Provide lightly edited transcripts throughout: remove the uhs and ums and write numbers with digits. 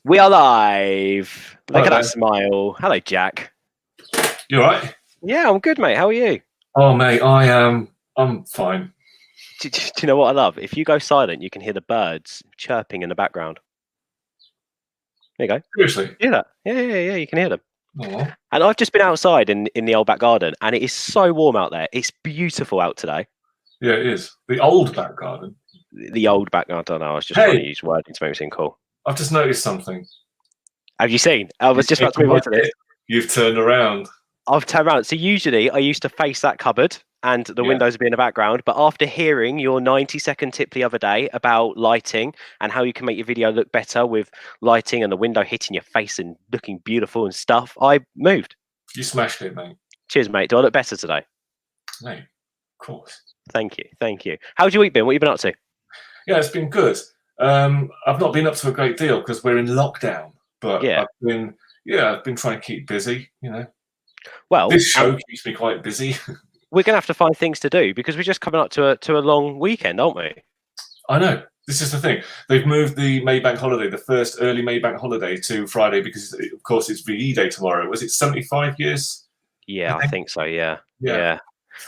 We are live. Look at Hello. that smile. Hello, Jack. You all right? Yeah, I'm good, mate. How are you? Oh, mate, I'm fine. Do you know what I love? If you go silent, you can hear the birds chirping in the background. There you go. Seriously? Hear that? Yeah. You can hear them. Oh. And I've just been outside in the old back garden, and it is so warm out there. It's beautiful out today. Yeah, it is. The old back garden. The old back garden. I don't know. I was just trying to use wording to make me seem cool. I've just noticed something. Have you seen? I was just about to move on to this. You've turned around. I've turned around. So usually I used to face that cupboard and the windows would be in the background. But after hearing your 90-second tip the other day about lighting and how you can make your video look better with lighting and the window hitting your face and looking beautiful and stuff, I moved. You smashed it, mate. Cheers, mate. Do I look better today? No, of course. Thank you. How's your week been? What have you been up to? Yeah, it's been good. I've not been up to a great deal because we're in lockdown. But yeah. I've been trying to keep busy, you know. Well, this show keeps me quite busy. We're going to have to find things to do because we're just coming up to a long weekend, aren't we? I know. This is the thing. They've moved the May Bank holiday, the first early May Bank holiday, to Friday because, of course, it's VE Day tomorrow. Was it 75 years? Yeah, I think so, yeah.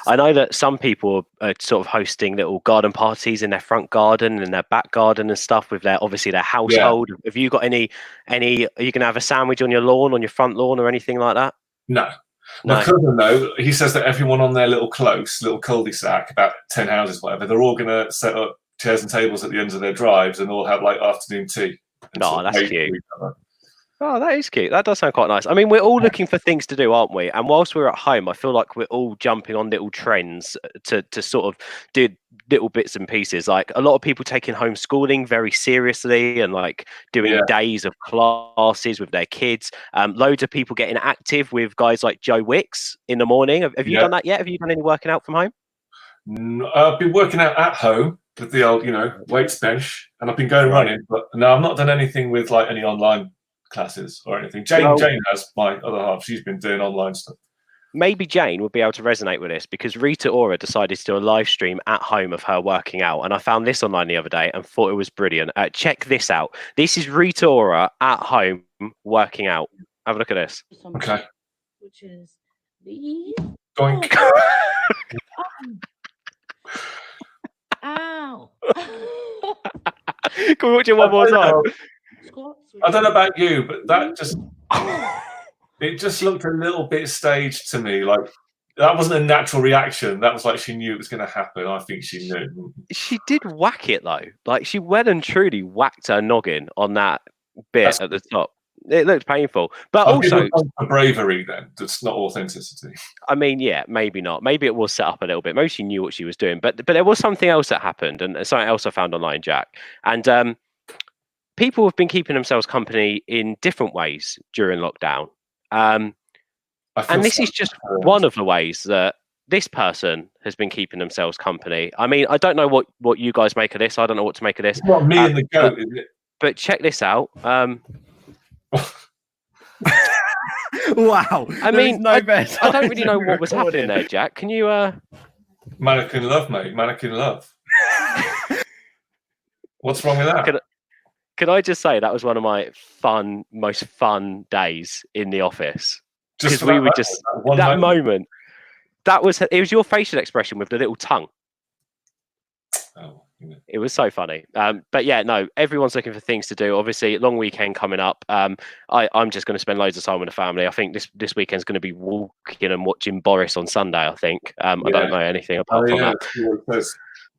I know that some people are sort of hosting little garden parties in their front garden and their back garden and stuff with their household. Yeah. Have you got any? Are you going to have a sandwich on your lawn, on your front lawn, or anything like that? No. My cousin, though, he says that everyone on their little cul-de-sac, about 10 houses, whatever, they're all going to set up chairs and tables at the ends of their drives and all have like afternoon tea. Oh, that's cute. Oh, that is cute. That does sound quite nice. I mean, we're all looking for things to do, aren't we? And whilst we're at home, I feel like we're all jumping on little trends to sort of do little bits and pieces. Like a lot of people taking homeschooling very seriously and like doing days of classes with their kids. Loads of people getting active with guys like Joe Wicks in the morning. Have you done that yet? Have you done any working out from home? I've been working out at home with the old, weights bench, and I've been going running. But no, I've not done anything with like any online classes or anything. Jane has, my other half. She's been doing online stuff. Maybe Jane would be able to resonate with this because Rita Ora decided to do a live stream at home of her working out, and I found this online the other day and thought it was brilliant. Check this out. This is Rita Ora at home working out. Have a look at this. Okay. Which is these. Doink. Ow. Can we watch it one more time? I don't know about you, but that just looked a little bit staged to me. Like that wasn't a natural reaction. That was like she knew it was going to happen. I think she knew. She did whack it though. Like she well and truly whacked her noggin on that bit at the top. It looked painful, but also bravery. Then that's not authenticity. I mean, yeah, maybe not. Maybe it was set up a little bit. Maybe she knew what she was doing, but there was something else that happened, and something else I found online, Jack. And people have been keeping themselves company in different ways during lockdown. And this is just one of the ways that this person has been keeping themselves company. I mean, I don't know what you guys make of this. I don't know what to make of this. It's not me and the goat, is it? But check this out. Wow. I mean, I don't really know what was happening there, Jack. Can you Mannequin love, mate. Mannequin love. What's wrong with that? Can I just say that was one of my most fun days in the office? Because we were just that moment. It was your facial expression with the little tongue. Oh, yeah. It was so funny. But yeah, no, everyone's looking for things to do. Obviously, long weekend coming up. I'm just going to spend loads of time with the family. I think this weekend's going to be walking and watching Boris on Sunday. I think. I don't know anything apart from that.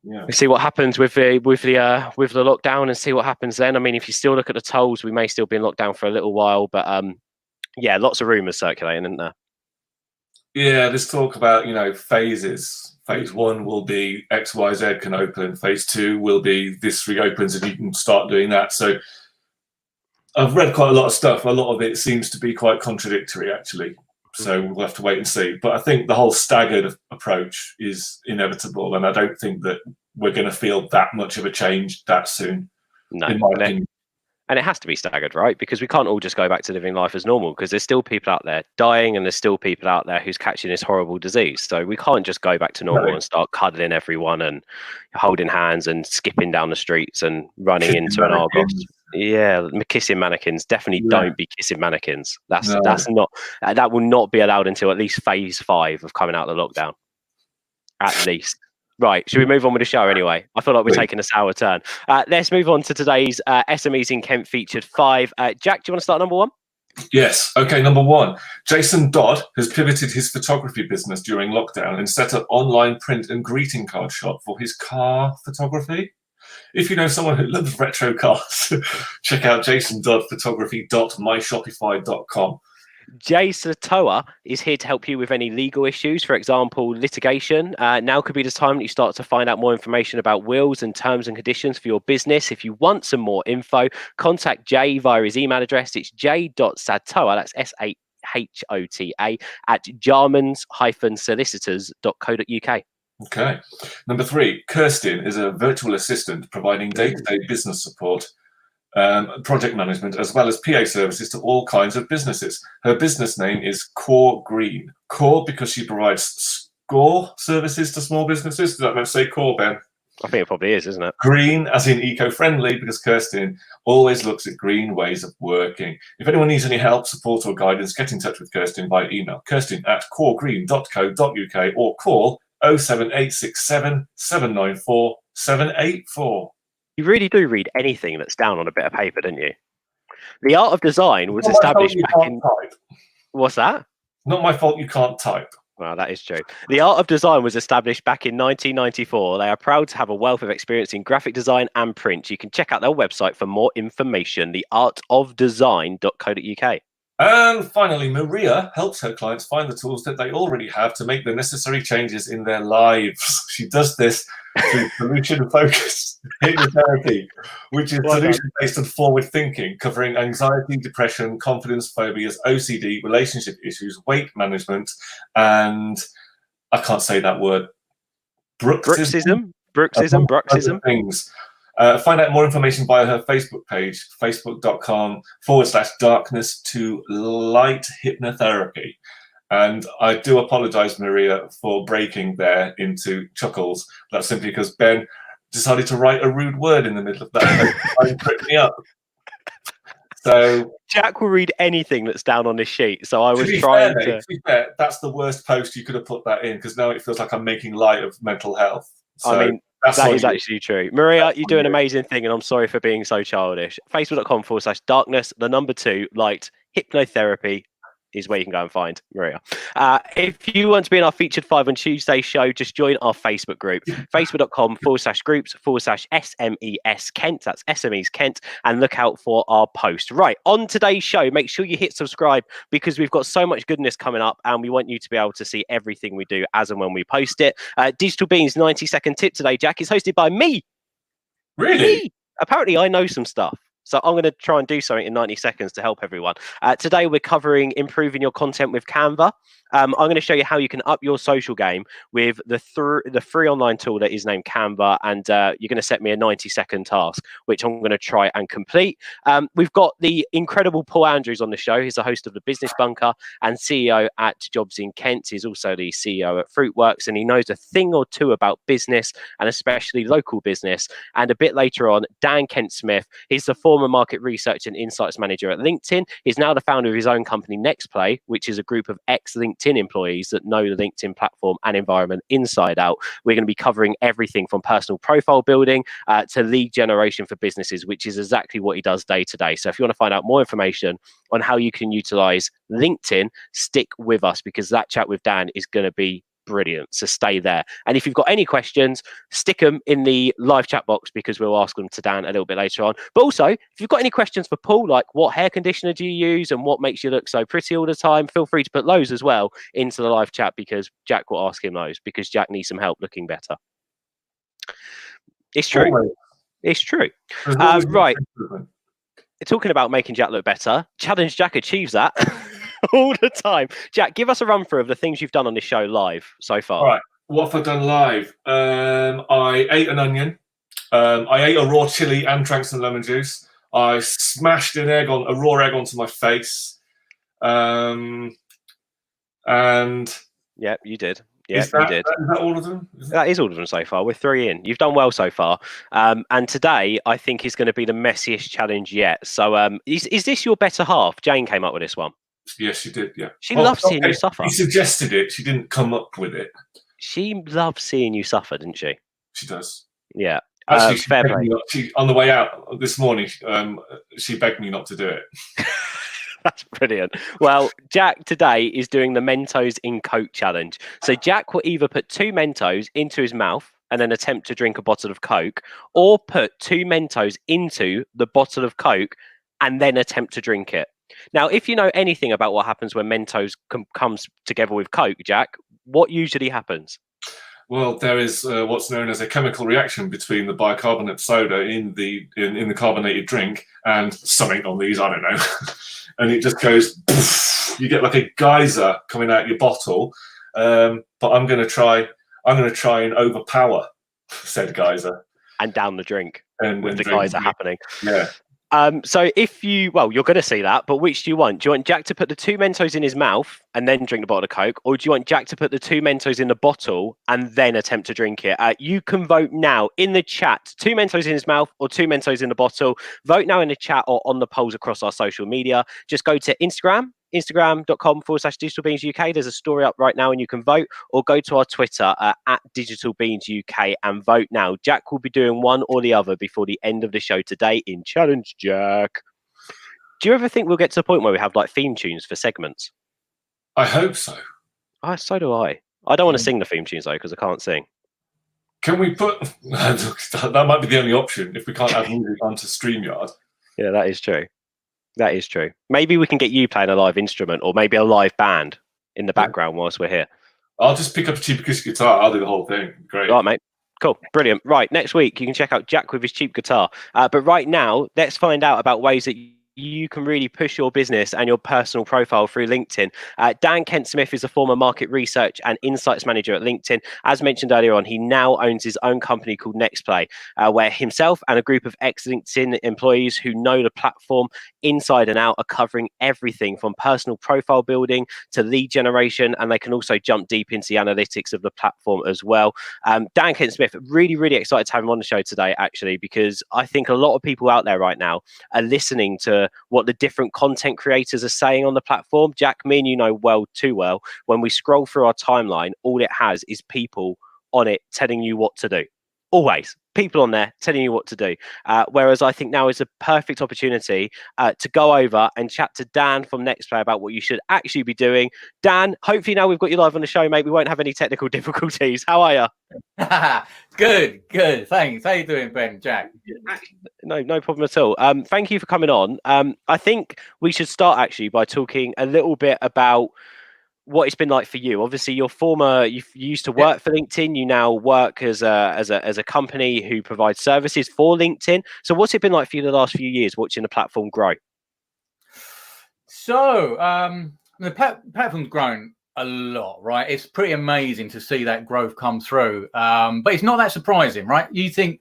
Yeah. We see what happens with the lockdown and see what happens then. I mean, if you still look at the tolls, we may still be in lockdown for a little while. But yeah, lots of rumours circulating, isn't there? Yeah, there's talk about phases. Phase 1 will be XYZ can open. Phase 2 will be this reopens and you can start doing that. So I've read quite a lot of stuff. A lot of it seems to be quite contradictory, actually. So we'll have to wait and see. But I think the whole staggered approach is inevitable, and I don't think that we're going to feel that much of a change that soon. No, in my opinion. And it has to be staggered, right? Because we can't all just go back to living life as normal, because there's still people out there dying and there's still people out there who's catching this horrible disease. So we can't just go back to normal and start cuddling everyone and holding hands and skipping down the streets and running into an Argos. Yeah, kissing mannequins. Definitely don't be kissing mannequins. That's No. not that will not be allowed until at least phase 5 of coming out of the lockdown. At least. Right, should we move on with the show anyway? I feel like we're taking a sour turn. Let's move on to today's SMEs in Kent featured 5. Jack, do you want to start number 1? Yes. Okay, number 1. Jason Dodd has pivoted his photography business during lockdown and set up online print and greeting card shop for his car photography. If you know someone who loves retro cars, check out jasondoddphotography.myshopify.com. Jay Satoa is here to help you with any legal issues, for example, litigation. Now could be the time that you start to find out more information about wills and terms and conditions for your business. If you want some more info, contact Jay via his email address. It's j.satoa, that's SAHOTA, at jarmans-solicitors.co.uk. Okay. Number 3, Kirsten is a virtual assistant providing day-to-day business support, project management, as well as PA services to all kinds of businesses. Her business name is Core Green. Core because she provides score services to small businesses. Does that meant to say core, Ben? I think it probably is, isn't it? Green as in eco-friendly, because Kirsten always looks at green ways of working. If anyone needs any help, support or guidance, get in touch with Kirsten by email, kirsten@coregreen.co.uk, or call 07867 794 784. You really do read anything that's down on a bit of paper, don't you? The art of design was established back in... What's that? Not my fault you can't type. Well, that is true. The art of design was established back in 1994. They are proud to have a wealth of experience in graphic design and print. You can check out their website for more information, theartofdesign.co.uk. And finally, Maria helps her clients find the tools that they already have to make the necessary changes in their lives. She does this through solution-focused hypnotherapy, which is solution-based and forward thinking, covering anxiety, depression, confidence phobias, OCD, relationship issues, weight management, and I can't say that word. Bruxism. Things. Find out more information via her Facebook page, facebook.com/darkness to light hypnotherapy. And I do apologize, Maria, for breaking there into chuckles. That's simply because Ben decided to write a rude word in the middle of that and tripped me up. So Jack will read anything that's down on this sheet. So I was to be fair, that's the worst post you could have put that in, because now it feels like I'm making light of mental health. So, I mean, that is actually true. Maria, you do an amazing thing, and I'm sorry for being so childish. Facebook.com/darkness, 2 light hypnotherapy is where you can go and find Maria. If you want to be in our featured 5 on Tuesday show, just join our Facebook group, facebook.com/groups/SMES Kent. That's SMEs Kent, and look out for our post. Right, on today's show, make sure you hit subscribe, because we've got so much goodness coming up, and we want you to be able to see everything we do as and when we post it. Digital Beans 90-second tip today, Jack, is hosted by me. Really? Me. Apparently, I know some stuff. So I'm going to try and do something in 90 seconds to help everyone. Today, we're covering improving your content with Canva. I'm going to show you how you can up your social game with the free online tool that is named Canva. And you're going to set me a 90-second task, which I'm going to try and complete. We've got the incredible Paul Andrews on the show. He's the host of the Business Bunker and CEO at JobsInKent. He's also the CEO at Fruitworks, and he knows a thing or two about business, and especially local business. And a bit later on, Dan Kent-Smith. He's the former market research and insights manager at LinkedIn. He's now the founder of his own company, NextPlay, which is a group of ex-LinkedIn employees that know the LinkedIn platform and environment inside out. We're going to be covering everything from personal profile building to lead generation for businesses, which is exactly what he does day to day. So if you want to find out more information on how you can utilize LinkedIn, stick with us, because that chat with Dan is going to be brilliant. So stay there. And if you've got any questions, stick them in the live chat box, because we'll ask them to Dan a little bit later on. But also, if you've got any questions for Paul, like what hair conditioner do you use and what makes you look so pretty all the time, feel free to put those as well into the live chat, because Jack will ask him those, because Jack needs some help looking better. It's true. Always. It's true. Right. Talking about making Jack look better, Challenge Jack achieves that all the time. Jack, give us a run through of the things you've done on this show live so far. All right. What have I done live? I ate an onion. I ate a raw chili and drank some lemon juice. I smashed a raw egg onto my face. And yeah, you did. Yeah, you did. Is that all of them? That is all of them so far. We're 3 in. You've done well so far. And today, I think, is going to be the messiest challenge yet. So is this your better half? Jane came up with this one. Yes, she did, yeah. She loves seeing you suffer. She suggested it. She didn't come up with it. She loves seeing you suffer, didn't she? She does. Yeah. Actually, fair play. On the way out this morning, she begged me not to do it. That's brilliant. Well, Jack today is doing the Mentos in Coke challenge. So Jack will either put 2 Mentos into his mouth and then attempt to drink a bottle of Coke, or put 2 Mentos into the bottle of Coke and then attempt to drink it. Now, if you know anything about what happens when Mentos comes together with Coke, Jack, what usually happens? Well, there is what's known as a chemical reaction between the bicarbonate soda in the carbonated drink and something on these, I don't know. And it just goes, poof, you get like a geyser coming out your bottle. But I'm going to try and overpower said geyser. And down the drink. And with the geyser happening. Yeah. So if you're going to see that, but which do you want? Do you want Jack to put the 2 Mentos in his mouth and then drink the bottle of Coke? Or do you want Jack to put the 2 Mentos in the bottle and then attempt to drink it? You can vote now in the chat, 2 Mentos in his mouth or 2 Mentos in the bottle. Vote now in the chat or on the polls across our social media. Just go to instagram.com/digitalbeansuk. There's a story up right now and you can vote, or go to our Twitter at digitalbeansuk and vote now. Jack will be doing one or the other before the end of the show today in Challenge Jack. Do you ever think we'll get to the point where we have like theme tunes for segments? I hope so. So do I. I don't want to sing the theme tunes though, because I can't sing. Can we put that might be the only option if we can't add music onto StreamYard. Yeah, that is true. That is true. Maybe we can get you playing a live instrument, or maybe a live band in the background whilst we're here. I'll just pick up a cheap acoustic guitar. I'll do the whole thing. Great. All right, mate. Cool. Brilliant. Right. Next week, you can check out Jack with his cheap guitar. But right now, let's find out about ways that you can really push your business and your personal profile through LinkedIn. Dan Kent-Smith is a former market research and insights manager at LinkedIn. As mentioned earlier on, he now owns his own company called NextPlay, where himself and a group of ex-LinkedIn employees who know the platform inside and out are covering everything from personal profile building to lead generation, and they can also jump deep into the analytics of the platform as well. Dan Kent-Smith, really, really excited to have him on the show today, actually, because I think a lot of people out there right now are listening to what the different content creators are saying on the platform. Jack, me and you know too well, when we scroll through our timeline, all it has is people on it telling you what to do. Always people on there telling you what to do. Whereas I think now is a perfect opportunity to go over and chat to Dan from NextPlay about what you should actually be doing. Dan, hopefully now we've got you live on the show, mate. We won't have any technical difficulties. How are you? Good. Thanks. How you doing, Ben, Jack? No problem at all. Thank you for coming on. I think we should start actually by talking a little bit about what it's been like for you. Obviously, you used to work for LinkedIn. You now work as a company who provides services for LinkedIn. So what's it been like for you the last few years watching the platform grow? So the platform's grown a lot, right? It's pretty amazing to see that growth come through. But it's not that surprising, right? You think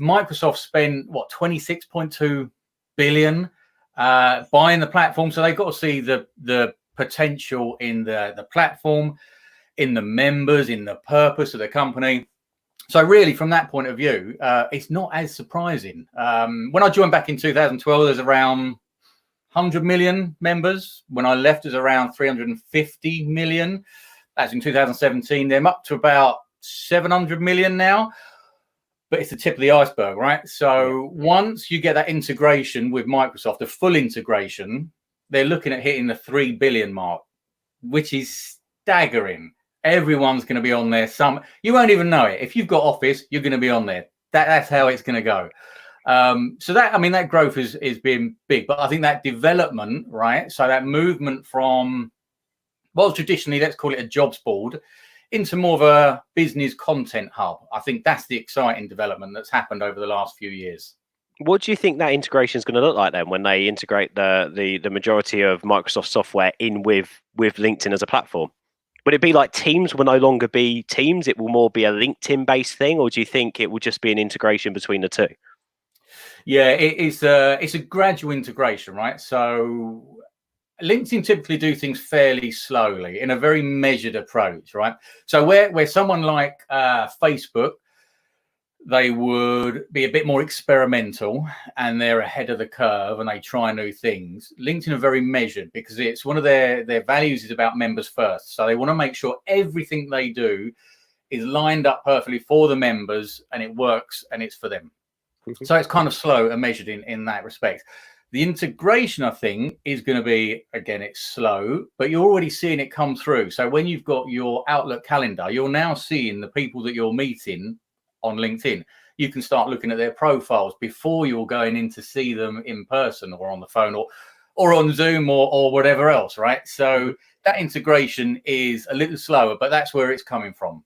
Microsoft spent, 26.2 billion buying the platform. So they've got to see the potential in the platform, in the members, in the purpose of the company. So really, from that point of view, it's not as surprising. When I joined back in 2012, there's around 100 million members. When I left, there's around 350 million. That's in 2017. They're up to about 700 million now. But it's the tip of the iceberg, right? So once you get that integration with Microsoft, the full integration, they're looking at hitting the 3 billion mark, which is staggering. Everyone's going to be on there. You won't even know it. If you've got Office, you're going to be on there. That's how it's going to go. So that growth is being big, but I think that development, right? So that movement from, traditionally, let's call it a jobs board, into more of a business content hub. I think that's the exciting development that's happened over the last few years. What do you think that integration is going to look like then when they integrate the majority of Microsoft software in with LinkedIn as a platform? Would it be like Teams will no longer be Teams? It will more be a LinkedIn-based thing, or do you think it will just be an integration between the two? Yeah, it's a gradual integration, right? So LinkedIn typically do things fairly slowly in a very measured approach, right? So where someone like Facebook, they would be a bit more experimental and they're ahead of the curve and they try new things. LinkedIn are very measured because it's one of their values is about members first. So they want to make sure everything they do is lined up perfectly for the members and it works and it's for them. So it's kind of slow and measured in that respect. The integration, I think, is going to be, again, it's slow, but you're already seeing it come through. So when you've got your Outlook calendar, you're now seeing the people that you're meeting on LinkedIn. You can start looking at their profiles before you're going in to see them in person or on the phone or on Zoom or whatever else, right? So that integration is a little slower, but that's where it's coming from.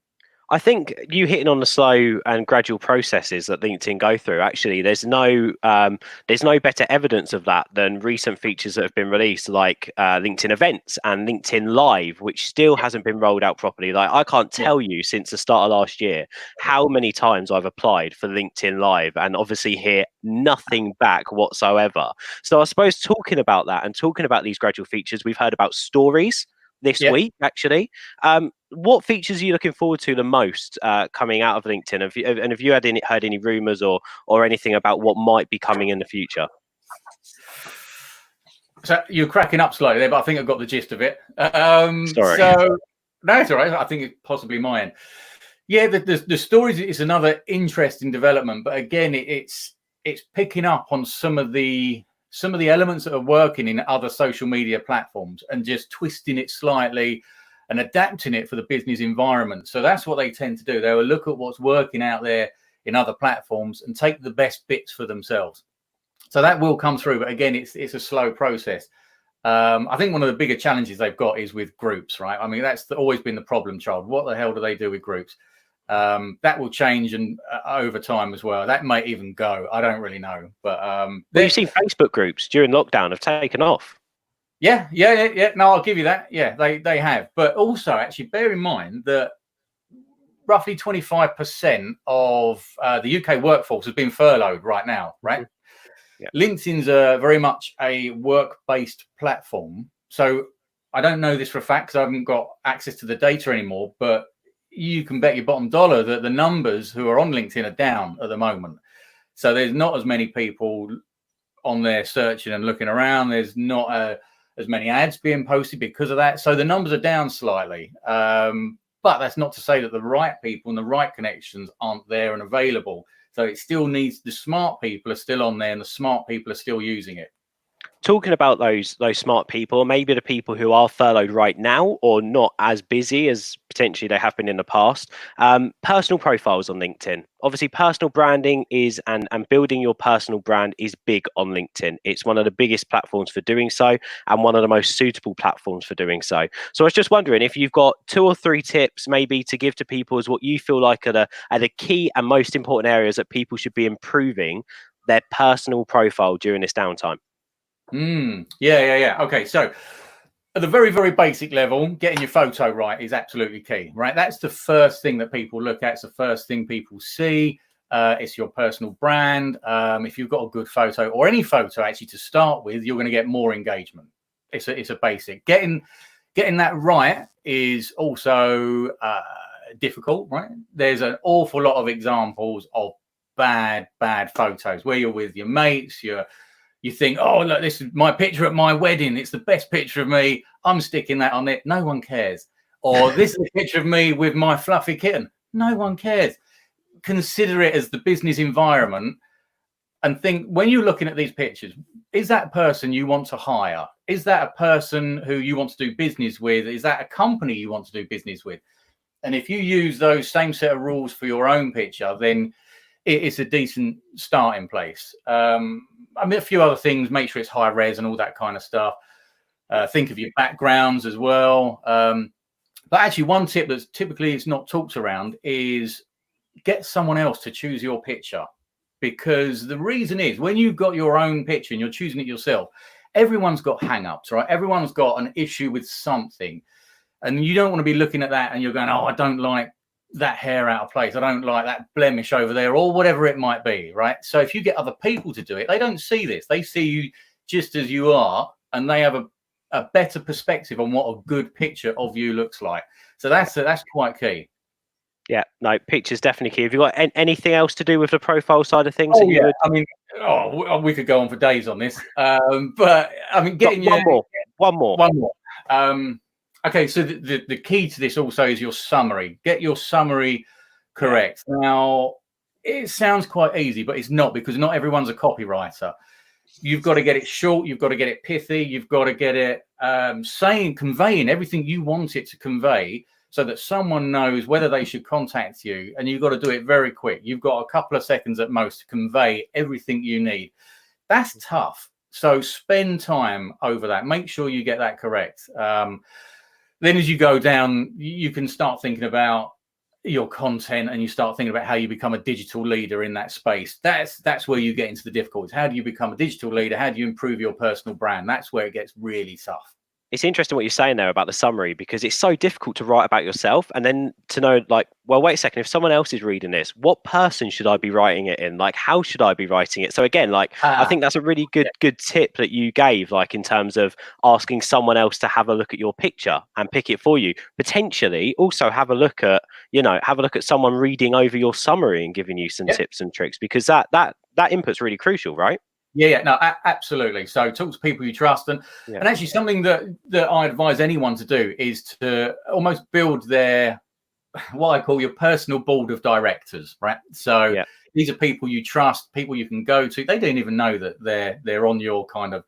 I think you hitting on the slow and gradual processes that LinkedIn go through. Actually, there's no better evidence of that than recent features that have been released, like LinkedIn Events and LinkedIn Live, which still hasn't been rolled out properly. Like, I can't tell you since the start of last year how many times I've applied for LinkedIn Live and obviously hear nothing back whatsoever. So I suppose talking about that and talking about these gradual features, we've heard about stories this week, actually. What features are you looking forward to the most coming out of LinkedIn? Have you heard any rumors or anything about what might be coming in the future? So you're cracking up slightly there, but I think I've got the gist of it. Sorry. So no, it's all right. I think it's possibly mine. Yeah, the stories is another interesting development, but again, it's picking up on some of the elements that are working in other social media platforms and just twisting it slightly and adapting it for the business environment. So that's what they tend to do. They will look at what's working out there in other platforms and take the best bits for themselves. So that will come through, but again, it's a slow process. I think one of the bigger challenges they've got is with groups, right? I mean, that's always been the problem child. What the hell do they do with groups? That will change and over time as well. That might even go. I don't really know, but you've seen Facebook groups during lockdown have taken off. Yeah. No, I'll give you that. Yeah, they have. But also, actually, bear in mind that roughly 25% of the UK workforce has been furloughed right now, right? Yeah. LinkedIn's very much a work-based platform. So I don't know this for a fact because I haven't got access to the data anymore, but you can bet your bottom dollar that the numbers who are on LinkedIn are down at the moment. So there's not as many people on there searching and looking around. There's not as many ads being posted because of that. So the numbers are down slightly. But that's not to say that the right people and the right connections aren't there and available. So it still needs, the smart people are still on there and the smart people are still using it. Talking about those smart people, maybe the people who are furloughed right now or not as busy as potentially they have been in the past, personal profiles on LinkedIn. Obviously, personal branding is and building your personal brand is big on LinkedIn. It's one of the biggest platforms for doing so and one of the most suitable platforms for doing so. So I was just wondering if you've got 2 or 3 tips maybe to give to people as what you feel like are the key and most important areas that people should be improving their personal profile during this downtime. Yeah. Okay, so at the very, very basic level, getting your photo right is absolutely key, right? That's the first thing that people look at. It's the first thing people see. It's your personal brand. If you've got a good photo or any photo actually to start with, you're going to get more engagement. It's a basic. Getting that right is also difficult, right? There's an awful lot of examples of bad photos where you're with your mates, you think, oh, look, this is my picture at my wedding. It's the best picture of me. I'm sticking that on it. No one cares. Or this is a picture of me with my fluffy kitten. No one cares. Consider it as the business environment and think, when you're looking at these pictures, is that a person you want to hire? Is that a person who you want to do business with? Is that a company you want to do business with? And if you use those same set of rules for your own picture, then it's a decent starting place. I mean, a few other things, make sure it's high res and all that kind of stuff. Think of your backgrounds as well. But actually, one tip that's typically is not talked around is get someone else to choose your picture. Because the reason is, when you've got your own picture and you're choosing it yourself, everyone's got hang-ups, right? Everyone's got an issue with something. And you don't want to be looking at that and you're going, oh, I don't like that hair out of place. I don't like that blemish over there, or whatever it might be, right? So if you get other people to do it, they don't see this. They see you just as you are, and they have a better perspective on what a good picture of you looks like. So that's quite key. Yeah, no, pictures definitely key. Have you got anything else to do with the profile side of things? Oh yeah, I mean, we could go on for days on this, but I mean, getting one more. Okay, so the key to this also is your summary. Get your summary correct. Now, it sounds quite easy, but it's not, because not everyone's a copywriter. You've got to get it short. You've got to get it pithy. You've got to get it conveying everything you want it to convey, so that someone knows whether they should contact you. And you've got to do it very quick. You've got a couple of seconds at most to convey everything you need. That's tough. So spend time over that. Make sure you get that correct. Then as you go down, you can start thinking about your content, and you start thinking about how you become a digital leader in that space. That's where you get into the difficulties. How do you become a digital leader? How do you improve your personal brand? That's where it gets really tough. It's interesting what you're saying there about the summary, because it's so difficult to write about yourself and then to know, like, well, wait a second, if someone else is reading this, what person should I be writing it in? Like, how should I be writing it? So again, like, I think that's a really good tip that you gave, like, in terms of asking someone else to have a look at your picture and pick it for you. Potentially also have a look at someone reading over your summary and giving you some tips and tricks, because that input's really crucial, right? Yeah, no, absolutely. So talk to people you trust, and actually something that I advise anyone to do is to almost build their, what I call your personal board of directors, right? So these are people you trust, people you can go to. They don't even know that they're on your kind of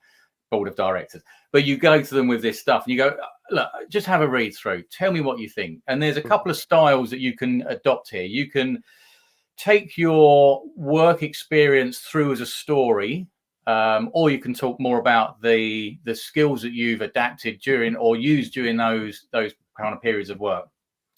board of directors, but you go to them with this stuff and you go, look, just have a read through. Tell me what you think. And there's a couple of styles that you can adopt here. You can take your work experience through as a story, or you can talk more about the skills that you've adapted during or used during those kind of periods of work.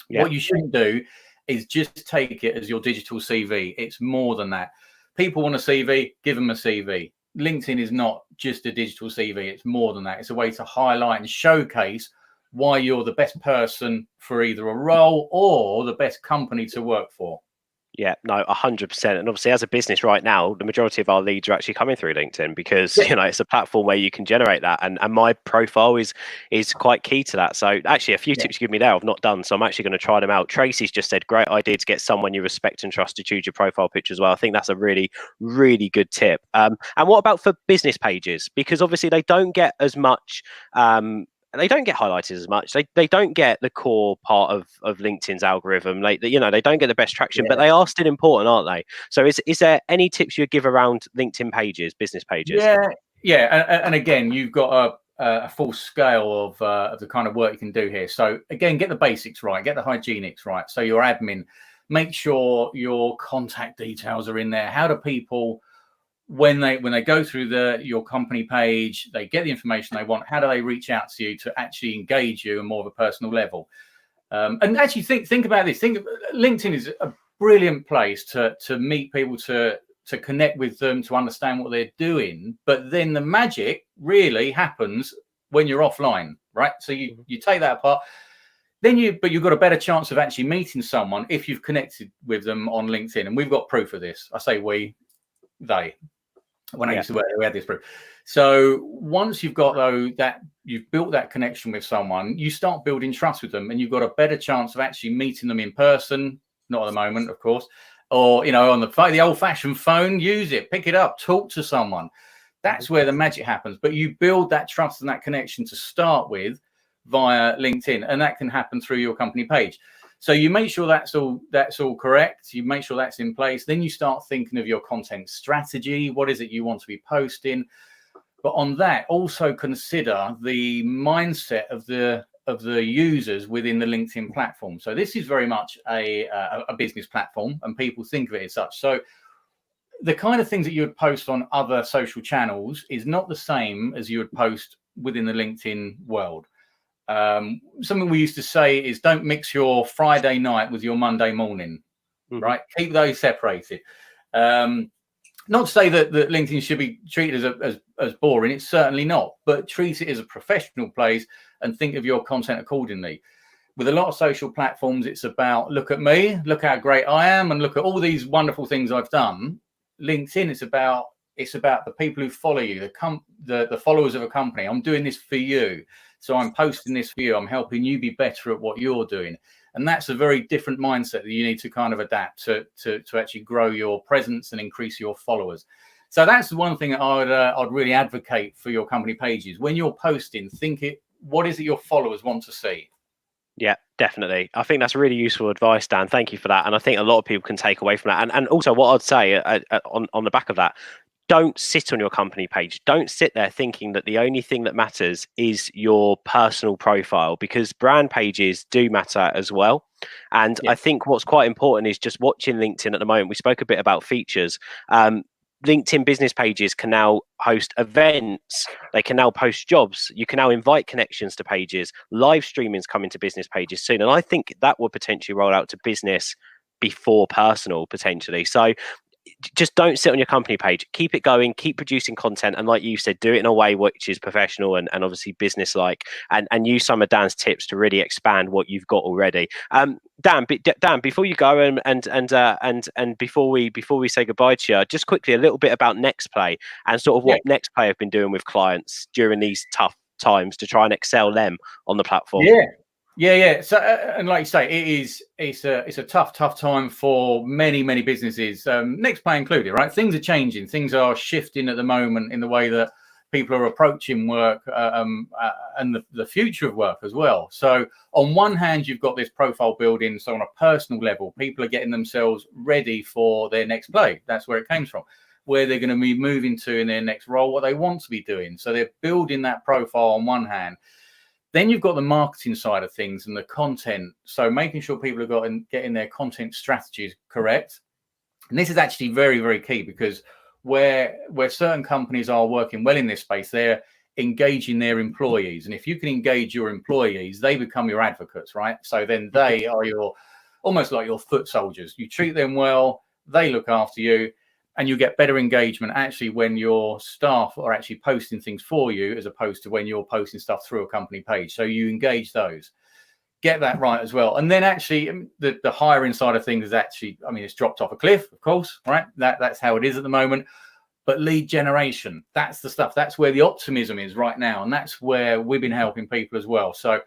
What you shouldn't do is just take it as your digital CV. It's more than that. People want a CV, give them a CV. LinkedIn is not just a digital CV. It's more than that. It's a way to highlight and showcase why you're the best person for either a role or the best company to work for. Yeah, no, 100%. And obviously, as a business right now, the majority of our leads are actually coming through LinkedIn, because it's a platform where you can generate that. And my profile is quite key to that. So actually, a few tips you give me there I've not done, so I'm actually going to try them out. Tracy's just said, great idea to get someone you respect and trust to choose your profile picture as well. I think that's a really, really good tip. And what about for business pages? Because obviously they don't get as much they don't get highlighted as much. They don't get the core part of LinkedIn's algorithm. They don't get the best traction, but they are still important, aren't they? So is there any tips you'd give around LinkedIn pages, business pages? And again, you've got a full scale of the kind of work you can do here. So again, get the basics right, get the hygienics right. So your admin, make sure your contact details are in there. How do people, when they go through your company page, they get the information they want, how do they reach out to you to actually engage you on more of a personal level? And actually think about this. LinkedIn is a brilliant place to meet people, to connect with them, to understand what they're doing. But then the magic really happens when you're offline, right? So you take that apart. But you've got a better chance of actually meeting someone if you've connected with them on LinkedIn. And we've got proof of this. I say they. When I used to work there, we had this proof. So once you've got you've built that connection with someone, you start building trust with them, and you've got a better chance of actually meeting them in person. Not at the moment, of course, or on the old-fashioned phone. Use it, pick it up, talk to someone. That's where the magic happens. But you build that trust and that connection to start with via LinkedIn, and that can happen through your company page. So you make sure that's all correct. You make sure that's in place. Then you start thinking of your content strategy. What is it you want to be posting? But on that, also consider the mindset of the users within the LinkedIn platform. So this is very much a business platform, and people think of it as such. So the kind of things that you would post on other social channels is not the same as you would post within the LinkedIn world. Something we used to say is, don't mix your Friday night with your Monday morning, right? Keep those separated. Not to say that LinkedIn should be treated as boring. It's certainly not, but treat it as a professional place and think of your content accordingly. With a lot of social platforms, it's about, look at me, look how great I am, and look at all these wonderful things I've done. LinkedIn, it's about It's about the people who follow you, the followers of a company. I'm doing this for you. So I'm posting this for you. I'm helping you be better at what you're doing. And that's a very different mindset that you need to kind of adapt to actually grow your presence and increase your followers. So that's the one thing that I'd really advocate for your company pages. When you're posting, what is it your followers want to see? Yeah, definitely. I think that's really useful advice, Dan. Thank you for that. And I think a lot of people can take away from that. And also what I'd say on the back of that, don't sit on your company page. Don't sit there thinking that the only thing that matters is your personal profile, because brand pages do matter as well. And I think what's quite important is just watching LinkedIn at the moment. We spoke a bit about features. LinkedIn business pages can now host events. They can now post jobs. You can now invite connections to pages. Live streaming's coming to business pages soon. And I think that will potentially roll out to business before personal, potentially. So just don't sit on your company page. Keep it going, keep producing content, and like you said, do it in a way which is professional and obviously business-like, and use some of Dan's tips to really expand what you've got already. Dan, before you go and before we say goodbye to you, just quickly a little bit about NextPlay and sort of what NextPlay have been doing with clients during these tough times to try and excel them on the platform. Yeah. So, and like you say, it's a tough time for many businesses, NextPlay included, right? Things are changing, things are shifting at the moment in the way that people are approaching work, and the future of work as well. So, on one hand, you've got this profile building. So, on a personal level, people are getting themselves ready for their next play. That's where it came from, where they're going to be moving to in their next role, what they want to be doing. So, they're building that profile on one hand. Then you've got the marketing side of things and the content. So making sure people are getting their content strategies correct. And this is actually very key, because where certain companies are working well in this space, they're engaging their employees. And if you can engage your employees, they become your advocates, right? So then they are almost like your foot soldiers. You treat them well, they look after you, and you get better engagement actually when your staff are actually posting things for you, as opposed to when you're posting stuff through a company page. So you engage those, get that right as well. And then actually the hiring side of things is actually, I mean, it's dropped off a cliff, of course, right? That's how it is at the moment. But lead generation, that's the stuff. That's where the optimism is right now. And that's where we've been helping people as well. So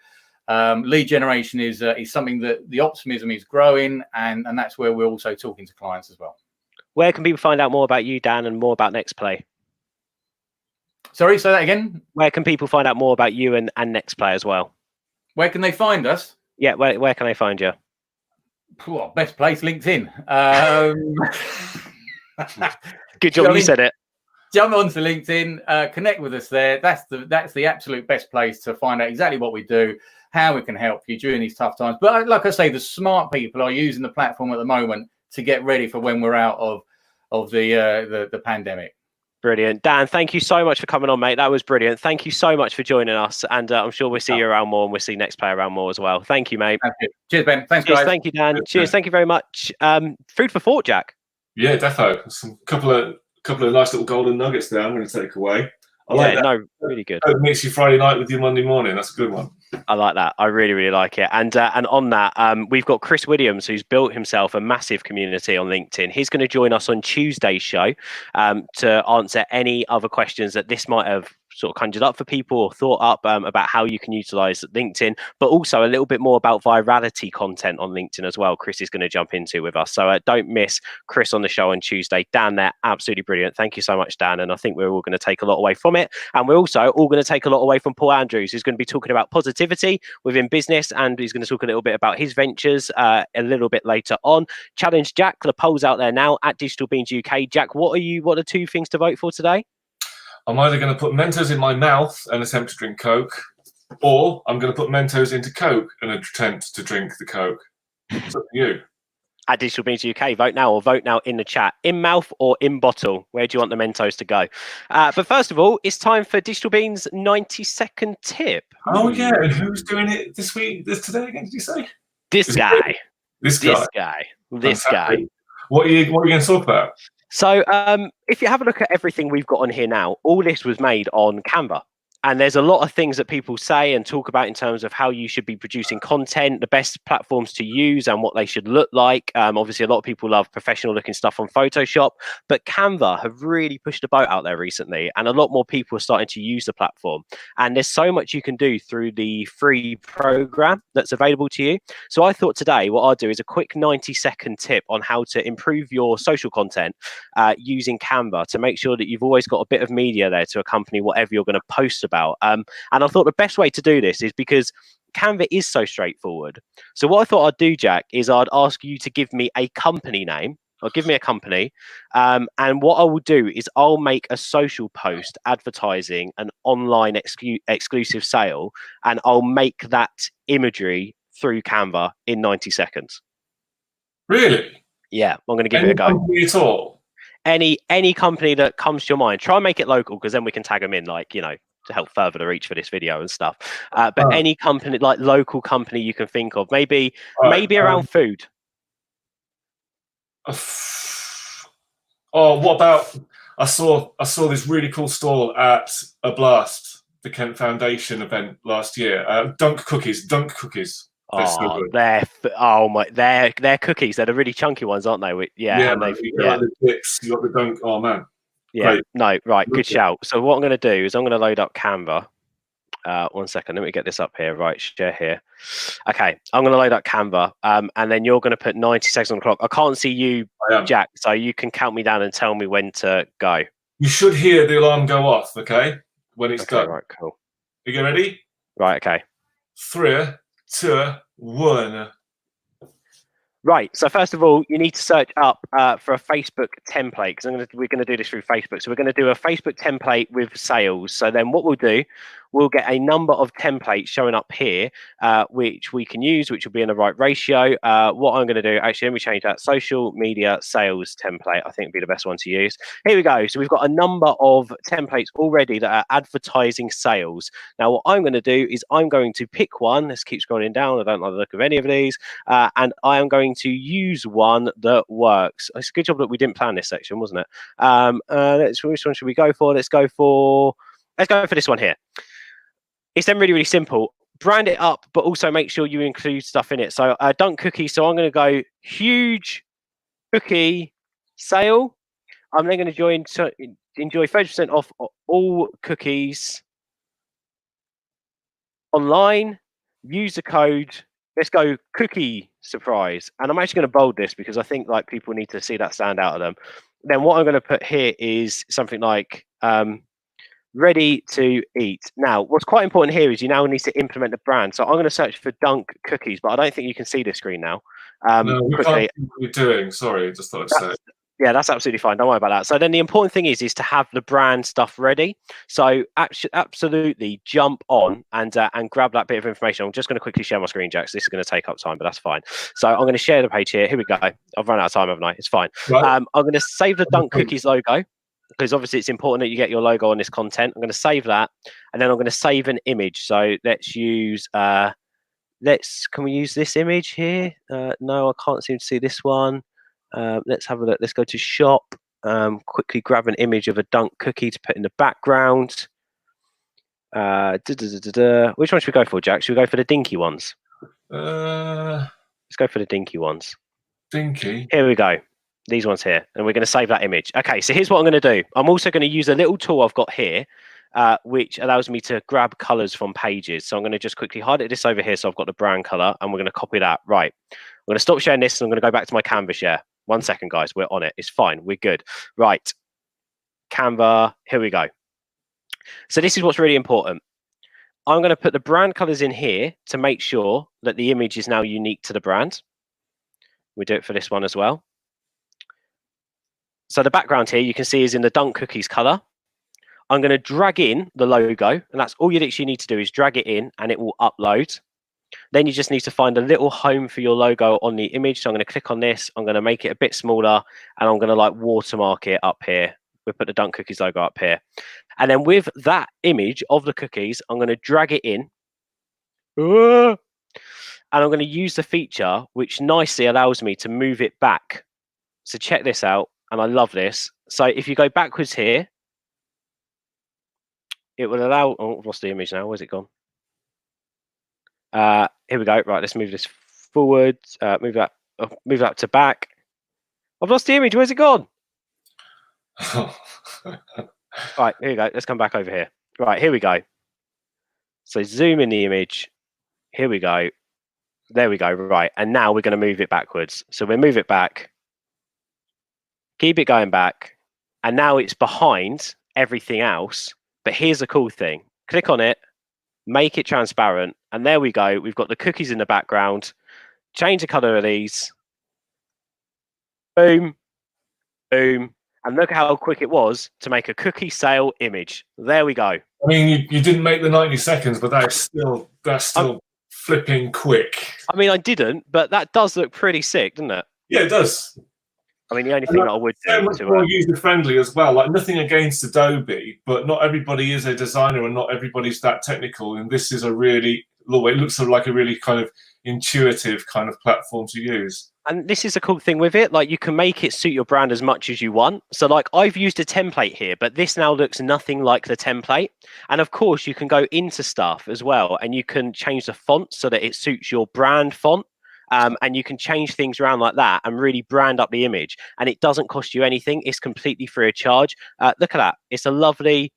lead generation is something that the optimism is growing. And that's where we're also talking to clients as well. Where can people find out more about you, Dan, and more about NextPlay? Sorry, say that again. Where can people find out more about you and NextPlay as well? Where can they find us? Yeah, where can they find you? Well, best place, LinkedIn. Good job, you said it. Jump onto LinkedIn, connect with us there. That's the absolute best place to find out exactly what we do, how we can help you during these tough times. But like I say, the smart people are using the platform at the moment to get ready for when we're out of the pandemic. Brilliant. Dan, thank you so much for coming on, mate. That was brilliant. Thank you so much for joining us. And I'm sure we'll see you around more, and we'll see NextPlay around more as well. Thank you, mate. Thank you. Cheers, Ben. Thanks, Cheers, guys. Thank you, Dan. Cheers. Thank you very much. Food for thought, Jack. Yeah, defo. Some couple of nice little golden nuggets there I'm going to take away. I like that. No, really good. It makes you Friday night with your Monday morning. That's a good one. I like that. I really like it. And on that, we've got Chris Williams, who's built himself a massive community on LinkedIn. He's going to join us on Tuesday's show to answer any other questions that this might have sort of conjured up for people or thought up about how you can utilize LinkedIn, but also a little bit more about virality content on LinkedIn as well. Chris is going to jump into with us. So don't miss Chris on the show on Tuesday. Dan, they're absolutely brilliant. Thank you so much, Dan. And I think we're all going to take a lot away from it. And we're also all going to take a lot away from Paul Andrews, who's going to be talking about positivity within business. And he's going to talk a little bit about his ventures a little bit later on. Challenge Jack. The poll's out there now at Digital Beans UK. Jack, what are 2 things to vote for today? I'm either going to put Mentos in my mouth and attempt to drink Coke, or I'm going to put Mentos into Coke and attempt to drink the Coke. It's up to you. At Digital Beans UK, vote now in the chat. In mouth or in bottle? Where do you want the Mentos to go? But first of all, it's time for Digital Beans' 90-second tip. Oh, yeah. And who's doing it today again, did you say? This guy. This guy. What are you going to talk about? So if you have a look at everything we've got on here now, all this was made on Canva. And there's a lot of things that people say and talk about in terms of how you should be producing content, the best platforms to use and what they should look like. Obviously, a lot of people love professional looking stuff on Photoshop, but Canva have really pushed the boat out there recently, and a lot more people are starting to use the platform. And there's so much you can do through the free program that's available to you. So I thought today what I'll do is a quick 90-second tip on how to improve your social content using Canva to make sure that you've always got a bit of media there to accompany whatever you're going to post about. And I thought the best way to do this is because Canva is so straightforward. So what I thought I'd do, Jack, is I'd ask you to give me a company name, or give me a company, and what I will do is I'll make a social post advertising an online exclusive sale, and I'll make that imagery through Canva in 90 seconds. Really? Yeah, I'm going to give it a go. Company at all? Any company that comes to your mind. Try and make it local, because then we can tag them in, like, you know, to help further the reach for this video and stuff. But any company, like local company you can think of, maybe around food. Oh, what about? I saw this really cool stall at a Blast, the Kent Foundation event last year. Dunk cookies. They're cookies. They're the really chunky ones, aren't they? And like the dips. You got the dunk. Oh man. Yeah. Great. No. Right. Good Okay. shout. So what I'm going to do is I'm going to load up Canva. 1 second. Let me get this up here. Right. Share here. Okay. I'm going to load up Canva. And then you're going to put 90 seconds on the clock. I can't see you, Jack. So you can count me down and tell me when to go. You should hear the alarm go off. Okay. When it's done. Right. Cool. Are you ready? Right. Okay. 3, 2, 1. Right. So first of all, you need to search up for a Facebook template, because we're going to do this through Facebook. So we're going to do a Facebook template with sales. So then what we'll do, we'll get a number of templates showing up here, which we can use, which will be in the right ratio. What I'm going to do, actually, let me change that. Social media sales template, I think would be the best one to use. Here we go. So we've got a number of templates already that are advertising sales. Now, what I'm going to do is I'm going to pick one. Let's keep scrolling down. I don't like the look of any of these. And I am going to use one that works. It's a good job that we didn't plan this section, wasn't it? Which one should we go for? Let's go for this one here. It's then really, really simple. Brand it up, but also make sure you include stuff in it. So dunk cookie. So I'm going to go huge cookie sale. I'm then going to enjoy 30% off all cookies online. Use the code. Let's go cookie surprise. And I'm actually going to bold this because I think like people need to see that stand out of them. Then what I'm going to put here is something like ready to eat. Now, what's quite important here is you now need to implement the brand. So I'm going to search for dunk cookies, but I don't think you can see the screen now. No, we can't see what you're doing. Sorry, just thought I'd say. Yeah, that's absolutely fine. Don't worry about that. So then the important thing is to have the brand stuff ready. So absolutely jump on and grab that bit of information. I'm just going to quickly share my screen, Jack. So this is going to take up time, but that's fine. So I'm going to share the page here. Here we go. I've run out of time, haven't I? It's fine. Right. I'm going to save the Dunk Cookies logo, because obviously it's important that you get your logo on this content. I'm going to save that, and then I'm going to save an image. So let's use can we use this image here? No, I can't seem to see this one. Let's have a look. Let's go to shop. Quickly grab an image of a dunk cookie to put in the background. Which one should we go for, Jack? Should we go for the dinky ones? Let's go for the dinky ones. Dinky. Here we go. These ones here, and we're going to save that image. Okay, so here's what I'm going to do. I'm also going to use a little tool I've got here, which allows me to grab colors from pages. So I'm going to just quickly highlight this over here. So I've got the brown color, and we're going to copy that. Right. I'm going to stop sharing this, and I'm going to go back to my Canva share. 1 second, guys. We're on it. It's fine. We're good. Right. Canva. Here we go. So this is what's really important. I'm going to put the brand colors in here to make sure that the image is now unique to the brand. We do it for this one as well. So the background here you can see is in the Dunk Cookies color. I'm going to drag in the logo, and that's all you literally need to do is drag it in and it will upload. Then you just need to find a little home for your logo on the image. So I'm going to click on this. I'm going to make it a bit smaller, and I'm going to like watermark it up here. We'll put the Dunk Cookies logo up here. And then with that image of the cookies, I'm going to drag it in. And I'm going to use the feature which nicely allows me to move it back. So check this out. And I love this. So if you go backwards here, it will allow. Oh, I've lost the image now. Where's it gone? Here we go. Right, let's move this forward. Move that to back. I've lost the image. Where's it gone? Right, here we go. Let's come back over here. Right, here we go. So zoom in the image. Here we go. There we go. Right, and now we're going to move it backwards. So we'll move it back. Keep it going back. And now it's behind everything else. But here's the cool thing. Click on it. Make it transparent. And there we go. We've got the cookies in the background. Change the color of these. Boom. Boom. And look how quick it was to make a cookie sale image. There we go. I mean, you didn't make the 90 seconds, but that's still flipping quick. I mean, I didn't, but that does look pretty sick, doesn't it? Yeah, it does. I mean, the only thing that I would do so much more user friendly as well. Like, nothing against Adobe, but not everybody is a designer and not everybody's that technical. And this is it looks like a really kind of intuitive kind of platform to use. And this is a cool thing with it. Like, you can make it suit your brand as much as you want. So like, I've used a template here, but this now looks nothing like the template. And of course, you can go into stuff as well, and you can change the font so that it suits your brand font. And you can change things around like that and really brand up the image. And it doesn't cost you anything. It's completely free of charge. Look at that. It's a lovely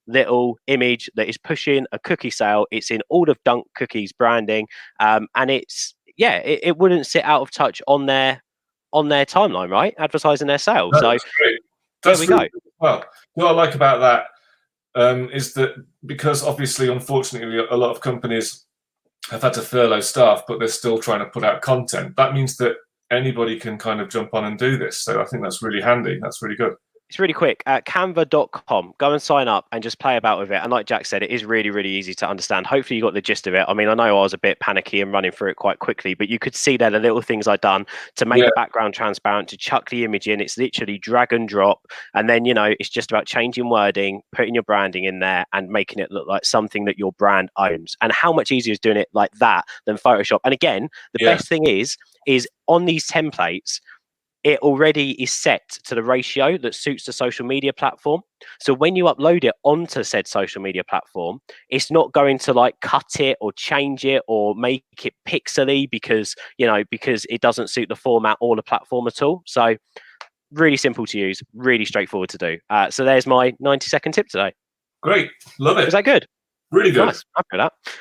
little image that is pushing a cookie sale. It's in all of Dunk Cookies branding. And it's, yeah, it wouldn't sit out of touch on their timeline, right? Advertising their sales. No, so that's great. That's there we really go. Well, what I like about that is that, because obviously, unfortunately, a lot of companies have had to furlough staff, but they're still trying to put out content. That means that anybody can kind of jump on and do this. So I think that's really handy. That's really good. It's really quick. Canva.com. Go and sign up and just play about with it. And like Jack said, it is really, really easy to understand. Hopefully you got the gist of it. I mean, I know I was a bit panicky and running through it quite quickly, but you could see there the little things I've done to make the background transparent, to chuck the image in. It's literally drag and drop. And then, it's just about changing wording, putting your branding in there and making it look like something that your brand owns. And how much easier is doing it like that than Photoshop? And again, the best thing is on these templates, it already is set to the ratio that suits the social media platform. So when you upload it onto said social media platform, it's not going to like cut it or change it or make it pixely because it doesn't suit the format or the platform at all. So really simple to use, really straightforward to do. So there's my 90-second tip today. Great. Love it. Was that good? Really good. Nice. After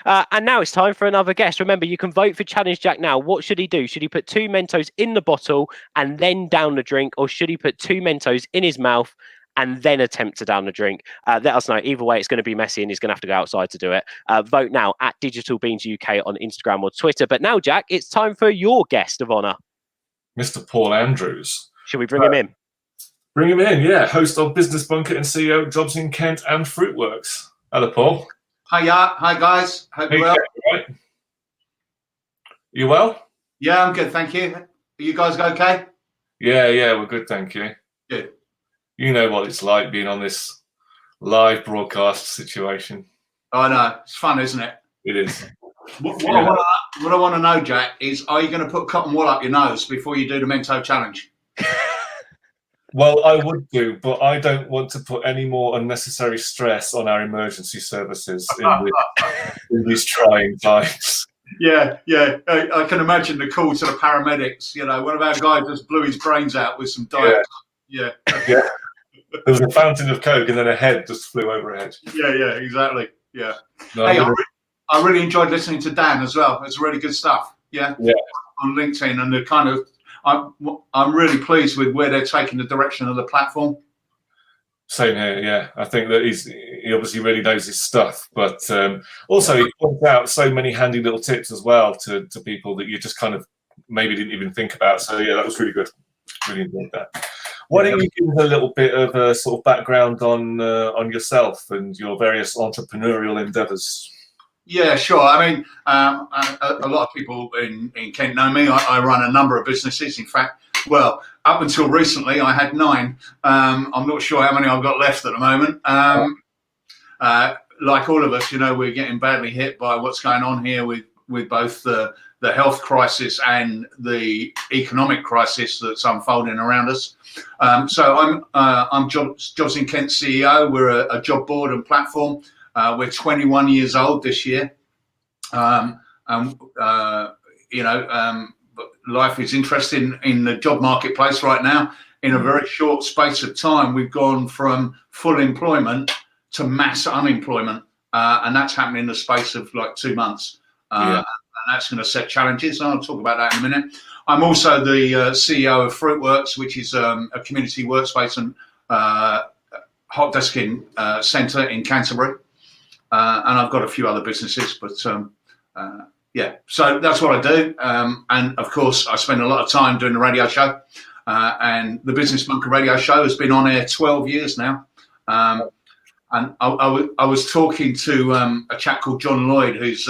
that. And now it's time for another guest. Remember, you can vote for Challenge Jack now. What should he do? Should he put 2 Mentos in the bottle and then down the drink? Or should he put 2 Mentos in his mouth and then attempt to down the drink? Let us know. Either way, it's going to be messy and he's going to have to go outside to do it. Vote now at digitalbeans UK on Instagram or Twitter. But now, Jack, it's time for your guest of honour. Mr. Paul Andrews. Should we bring him in? Bring him in, yeah. Host of Business Bunker and CEO of JobsInKent and Fruitworks. Hello, Paul. Hi guys. Hope you're well. Right. You well? Yeah, I'm good, thank you. Are you guys okay? Yeah, we're good, thank you. Good. You know what it's like being on this live broadcast situation. I know, it's fun, isn't it? It is. What I want to know, Jack, is are you going to put cotton wool up your nose before you do the Mento challenge? Well, I would do, but I don't want to put any more unnecessary stress on our emergency services in these trying times. Yeah. I can imagine the call to the paramedics. One of our guys just blew his brains out with some diet. Yeah. There was a fountain of Coke and then a head just flew over a hedge. Yeah, exactly. Yeah. No, hey, I really enjoyed listening to Dan as well. It's really good stuff. Yeah. On LinkedIn, and the kind of I'm really pleased with where they're taking the direction of the platform. Same here, yeah. I think that he obviously really knows his stuff, but also he points out so many handy little tips as well to people that you just kind of maybe didn't even think about. So yeah, that was really good. Really enjoyed that. Why don't you give us a little bit of a sort of background on yourself and your various entrepreneurial endeavours? Yeah, sure. I mean, a lot of people in Kent know me. I run a number of businesses. In fact, well, up until recently, I had 9. I'm not sure how many I've got left at the moment. Like all of us, we're getting badly hit by what's going on here with both the health crisis and the economic crisis that's unfolding around us. So I'm JobsInKent CEO. We're a job board and platform. We're 21 years old this year. Life is interesting in the job marketplace right now. In a very short space of time, we've gone from full employment to mass unemployment, and that's happened in the space of like 2 months. And that's going to set challenges. I'll talk about that in a minute. I'm also the CEO of Fruitworks, which is a community workspace and hot desking centre in Canterbury. And I've got a few other businesses, but yeah, so that's what I do. And of course, I spend a lot of time doing the radio show. And the Business Monkey radio show has been on air 12 years now. And I was talking to a chap called John Lloyd, who's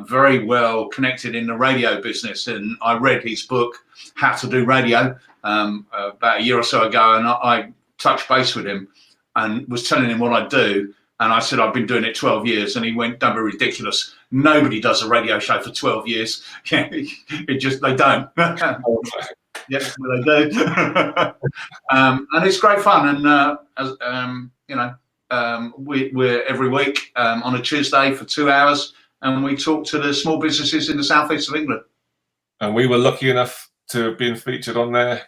very well connected in the radio business. And I read his book, How to Do Radio, about a year or so ago. And I touched base with him and was telling him what I do. And I said, I've been doing it 12 years. And he went, don't be ridiculous. Nobody does a radio show for 12 years. It just, they don't. Yes, they do. And it's great fun. And, we're every week on a Tuesday for 2 hours. And we talk to the small businesses in the southeast of England. And we were lucky enough to have been featured on there.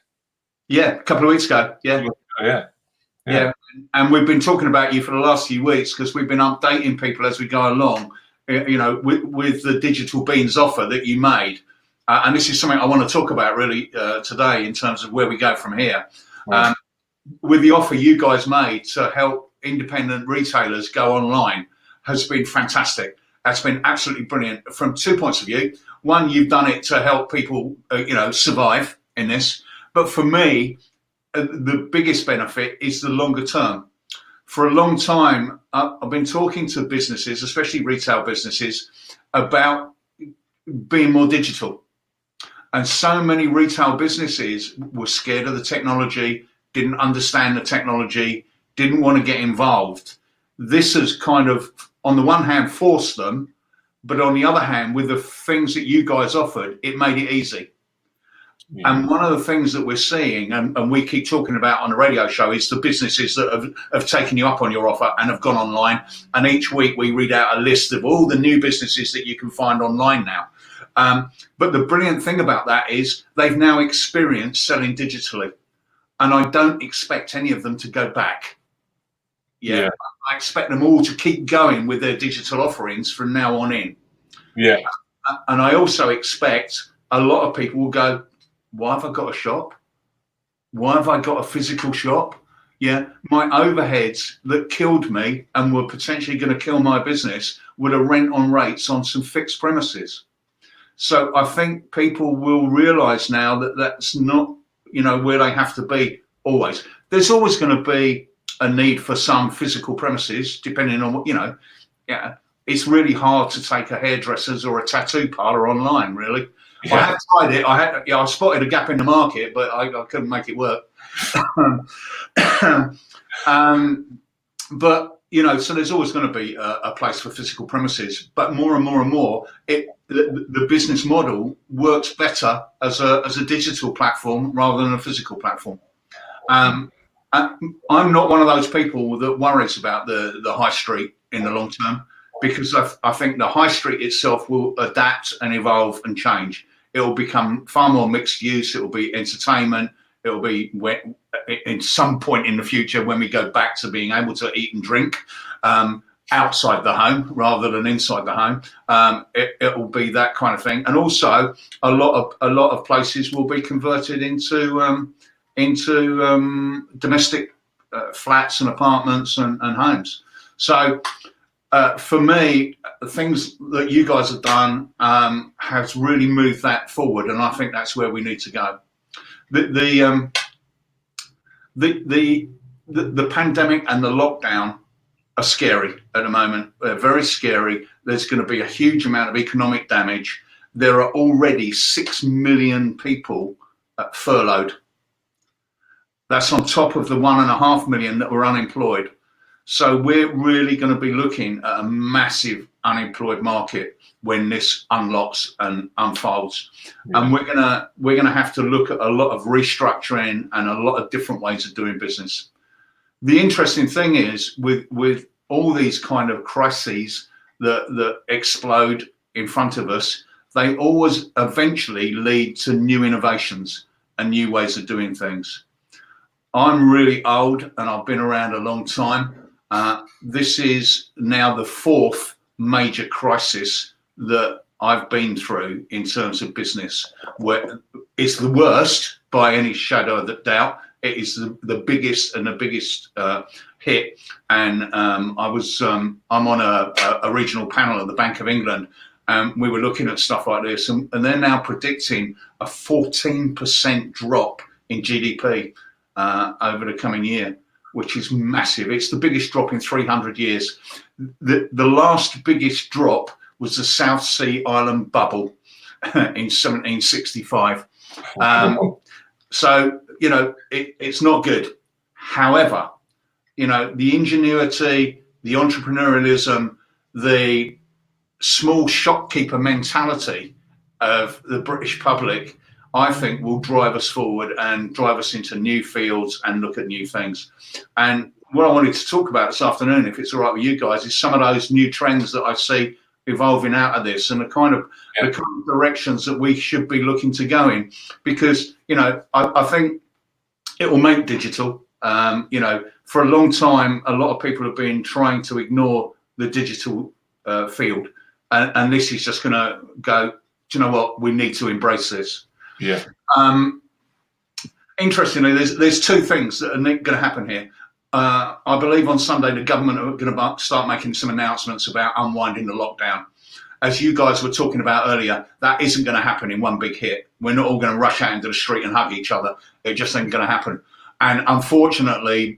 Yeah, a couple of weeks ago. Yeah. Yeah. And we've been talking about you for the last few weeks because we've been updating people as we go along, with the Digital Beans offer that you made. And this is something I want to talk about really today in terms of where we go from here. Right. With the offer you guys made to help independent retailers go online has been fantastic. That's been absolutely brilliant from 2 points of view. One, you've done it to help people, survive in this. But for me, the biggest benefit is the longer term. For a long time, I've been talking to businesses, especially retail businesses, about being more digital. And so many retail businesses were scared of the technology, didn't understand the technology, didn't want to get involved. This has kind of, on the one hand, forced them, but on the other hand, with the things that you guys offered, it made it easy. Yeah. And one of the things that we're seeing, and we keep talking about on the radio show, is the businesses that have taken you up on your offer and have gone online. And each week we read out a list of all the new businesses that you can find online now. But the brilliant thing about that is they've now experienced selling digitally. And I don't expect any of them to go back. Yeah. I expect them all to keep going with their digital offerings from now on in. Yeah. And I also expect a lot of people will go, why have I got a shop? Why have I got a physical shop? Yeah, my overheads that killed me and were potentially going to kill my business were the rent on rates on some fixed premises. So I think people will realise now that that's not, where they have to be always. There's always going to be a need for some physical premises, depending on what, it's really hard to take a hairdresser's or a tattoo parlour online, really. Yeah. I have tried it. I spotted a gap in the market, but I couldn't make it work. But so there's always going to be a place for physical premises. But more and more and more, the business model works better as a digital platform rather than a physical platform. I'm not one of those people that worries about the high street in the long term, because I think the high street itself will adapt and evolve and change. It will become far more mixed use. It will be entertainment. It will be in some point in the future when we go back to being able to eat and drink outside the home rather than inside the home. It will be that kind of thing. And also a lot of places will be converted into domestic flats and apartments and homes. So for me, the things that you guys have done has really moved that forward, and I think that's where we need to go. The pandemic and the lockdown are scary at the moment. They're very scary. There's going to be a huge amount of economic damage. There are already 6 million people furloughed. That's on top of the 1.5 million that were unemployed. So we're really going to be looking at a massive unemployed market when this unlocks and unfolds. Yeah. And we're gonna have to look at a lot of restructuring and a lot of different ways of doing business. The interesting thing is with all these kind of crises that explode in front of us, they always eventually lead to new innovations and new ways of doing things. I'm really old and I've been around a long time. This is now the 4th major crisis that I've been through in terms of business, where it's the worst by any shadow of the doubt. It is the biggest and the biggest hit. And I'm on a regional panel at the Bank of England, and we were looking at stuff like this, and they're now predicting a 14% drop in GDP over the coming year, which is massive. It's the biggest drop in 300 years. The last biggest drop was the South Sea Island bubble in 1765. So, you know, it's not good. However, you know, the ingenuity, the entrepreneurialism, the small shopkeeper mentality of the British public, I think, will drive us forward and drive us into new fields and look at new things. And what I wanted to talk about this afternoon, if it's all right with you guys, is some of those new trends that I see evolving out of this, and the kind of directions that we should be looking to go in. Because, you know, I think it will make digital. You know, for a long time, a lot of people have been trying to ignore the digital field, and this is just going to go, do you know what, we need to embrace this. Yeah. Interestingly, there's 2 things that are going to happen here. I believe on Sunday the government are going to start making some announcements about unwinding the lockdown. As you guys were talking about earlier, that isn't going to happen in one big hit. We're not all going to rush out into the street and hug each other. It just ain't going to happen. And unfortunately,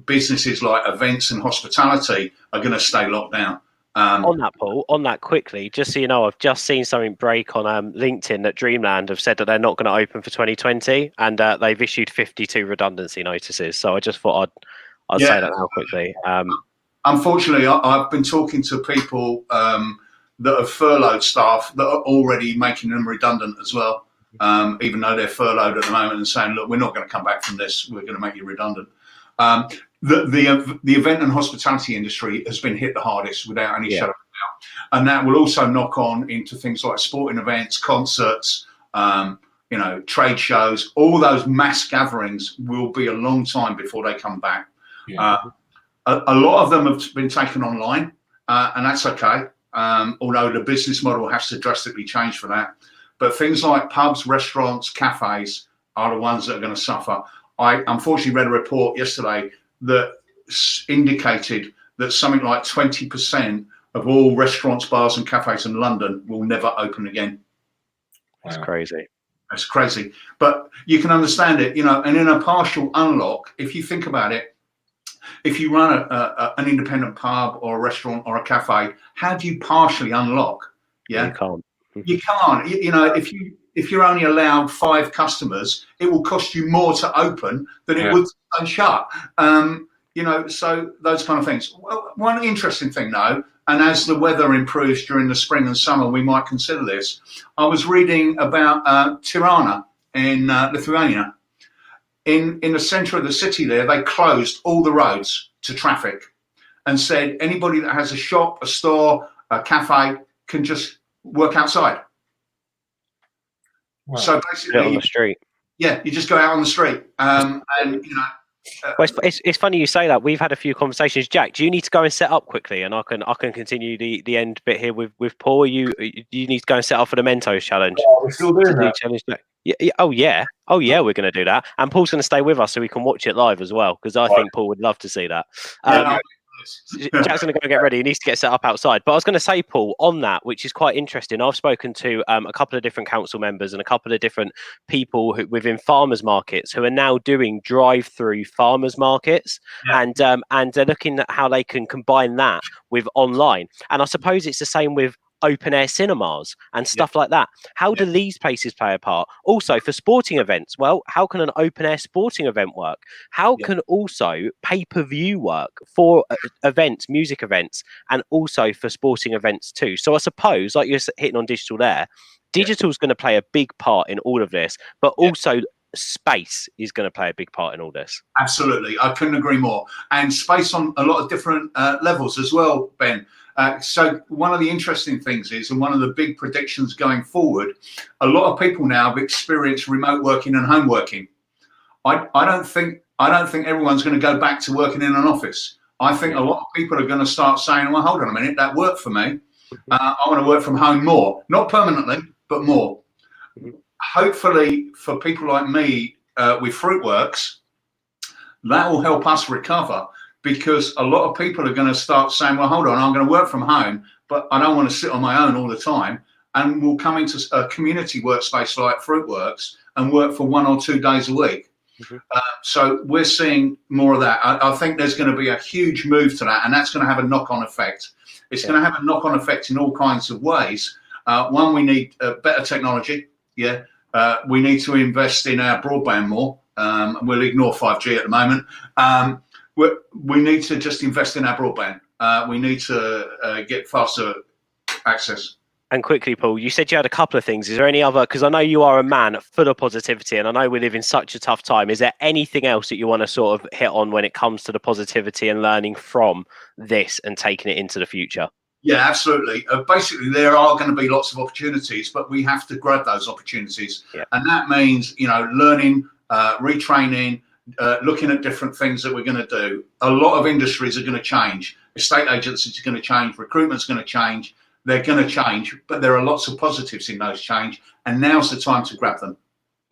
businesses like events and hospitality are going to stay locked down. On that, Paul, on that quickly, just so you know, I've just seen something break on LinkedIn that Dreamland have said that they're not going to open for 2020, and they've issued 52 redundancy notices. So I just thought I'd say that now quickly. Unfortunately, I've been talking to people that have furloughed staff that are already making them redundant as well, even though they're furloughed at the moment, and saying, look, we're not going to come back from this. We're going to make you redundant. The event and hospitality industry has been hit the hardest, without any shadow of a doubt, and that will also knock on into things like sporting events, concerts, you know, trade shows. All those mass gatherings will be a long time before they come back. A lot of them have been taken online, and that's okay, although the business model has to drastically change for that. But things like pubs, restaurants, cafes are the ones that are going to suffer. I unfortunately read a report yesterday that indicated that something like 20% of all restaurants, bars and cafes in London will never open again. That's crazy. That's crazy. But you can understand it, you know, and in a partial unlock, if you think about it, if you run an independent pub or a restaurant or a cafe, how do you partially unlock? Yeah, you can't. You can't. You know, if you're only allowed 5 customers, it will cost you more to open than it would to shut. You know, so those kind of things. Well, one interesting thing though, and as the weather improves during the spring and summer, we might consider this. I was reading about Tirana in Lithuania. In the centre of the city there, they closed all the roads to traffic and said anybody that has a shop, a store, a cafe can just work outside. Wow. So basically, on the street. Yeah, you just go out on the street, and you know. Well, it's funny you say that. We've had a few conversations. Jack, do you need to go and set up quickly, and I can continue the end bit here with Paul? You need to go and set up for the Mentos challenge. Oh, we're still doing that. Challenge. Yeah. Oh yeah. We're going to do that, and Paul's going to stay with us so we can watch it live as well, because I think Paul would love to see that. Jack's going to go and get ready. He needs to get set up outside. But I was going to say, Paul, on that, which is quite interesting, I've spoken to a couple of different council members and a couple of different people within farmers markets who are now doing drive-through farmers markets, and they're looking at how they can combine that with online. And I suppose it's the same with open air cinemas and stuff like that. How do these places play a part? Also for sporting events, well, how can an open air sporting event work? How can also pay-per-view work for events, music events, and also for sporting events too? So I suppose, like you're hitting on digital there, digital is going to play a big part in all of this, but also space is going to play a big part in all this. Absolutely, I couldn't agree more. And space on a lot of different levels as well, Ben. So one of the interesting things is, and one of the big predictions going forward, a lot of people now have experienced remote working and home working. I don't think everyone's going to go back to working in an office. I think a lot of people are going to start saying, well, hold on a minute, that worked for me. I want to work from home more, not permanently, but more. Hopefully for people like me with Fruitworks, that will help us recover, because a lot of people are going to start saying, well, hold on, I'm going to work from home, but I don't want to sit on my own all the time. And we'll come into a community workspace like Fruitworks and work for 1 or 2 days a week. So we're seeing more of that. I think there's going to be a huge move to that, and that's going to have a knock-on effect. It's going to have a knock-on effect in all kinds of ways. One, we need better technology. We need to invest in our broadband more. We'll ignore 5G at the moment. We need to just invest in our broadband. We need to get faster access. And quickly, Paul, you said you had a couple of things. Is there any other, because I know you are a man full of positivity, and I know we live in such a tough time. Is there anything else that you want to sort of hit on when it comes to the positivity and learning from this and taking it into the future? Yeah, absolutely. Basically, there are going to be lots of opportunities, but we have to grab those opportunities. And that means, learning, retraining, looking at different things that we're going to do. A lot of industries are going to change. Estate agencies are going to change. Recruitment's going to change. They're going to change, but there are lots of positives in those change, and now's the time to grab them.